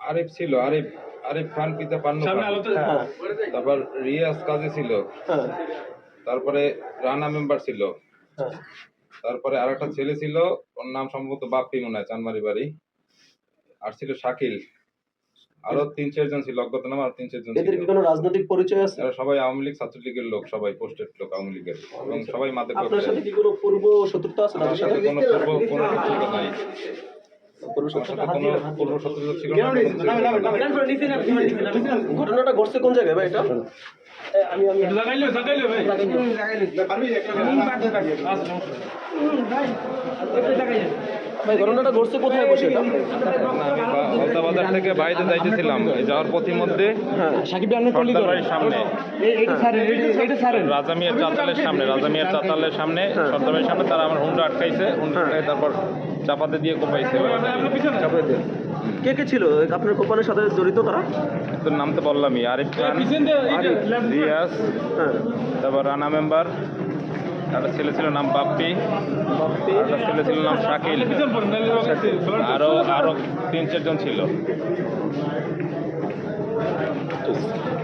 আরিফ ছিল, আরিফ আরিফ খান পিতা পান্নু খান। তারপর রিয়াজ কাজী ছিল। তারপরে রানা মেম্বার ছিল। তারপরে আর একটা ছেলে ছিল, ওর নাম সম্ভবত বাপ্পি মনে হয়, চানমারি বাড়ি। আর ছিল শাকিল। আরো ৩-৪ জন ছিল, অজ্ঞাতনামা আর ৩-৪ জন ছিল। এদের কি কোনো রাজনৈতিক পরিচয় আছে? এরা সবাই আওয়ামী লীগ ছাত্রলীগের লোক, সবাই পোস্টেড লোক আওয়ামী লীগের, এবং সবাই মাদক আপনার ব্যবসায়ী। সাথে কি কোনো পূর্ব শত্রুতা আছে? আমার সাথে কোনো পূর্ব শত্রুতা নাই। আমার সাথে কোনো পূর্ব শত্রুতা ছিল না। ঘটনাটা ঘটছে কোন জায়গায় ভাই এটা? ভাই ঘটনাটা ঘটছে কোথায় বসে এটা? হলদা বাজার থেকে বাইরে যাইতেছিলাম, যাওয়ার পথের মধ্যে সর্দারবাড়ির সামনে, রাজা মিয়ার চাতালের সামনে, সর্দারবাড়ির সামনে তারা আমার হুন্ডা আটকাইছে। হুন্ডা আটকাই তারপর চাপাতে দিয়ে কোপাইছে। কে কে ছিল আপনার কোম্পানির সাথে জড়িত তারা? তোর নাম তো বললামই, আরিফ খান, রিয়াজ, তারপর রানা মেম্বার, একটা ছেলে ছিল নাম বাপ্পি, একটা ছেলে ছিল নাম শাকিল, আরো ৩-৪ জন ছিল।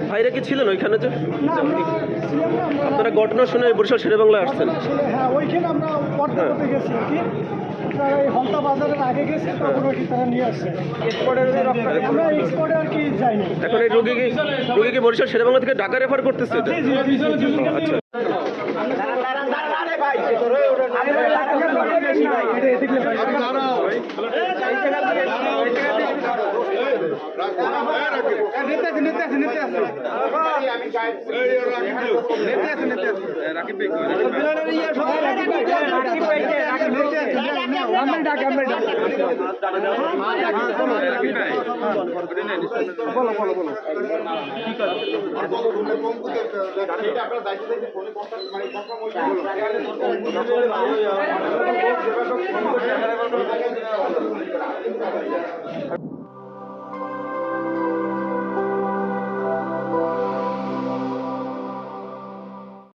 ভাইরা কি ছিলেন ওইখানে? যে আপনারা ঘটনা শুনে বরিশাল শেরে বাংলায় আসছেন? হ্যাঁ, ওইখানে আমরা পর্দা করতে গেছি আর কি। তারা এই হলতা বাজারের আগে গেছে, তখন ওইটি তারা নিয়ে আসছে। আমরা এক্সপোর্টে আর কি যাইনি। এখন এই রোগীকে বরিশাল শেরে বাংলা থেকে ঢাকা রেফার করতেছে? আচ্ছা।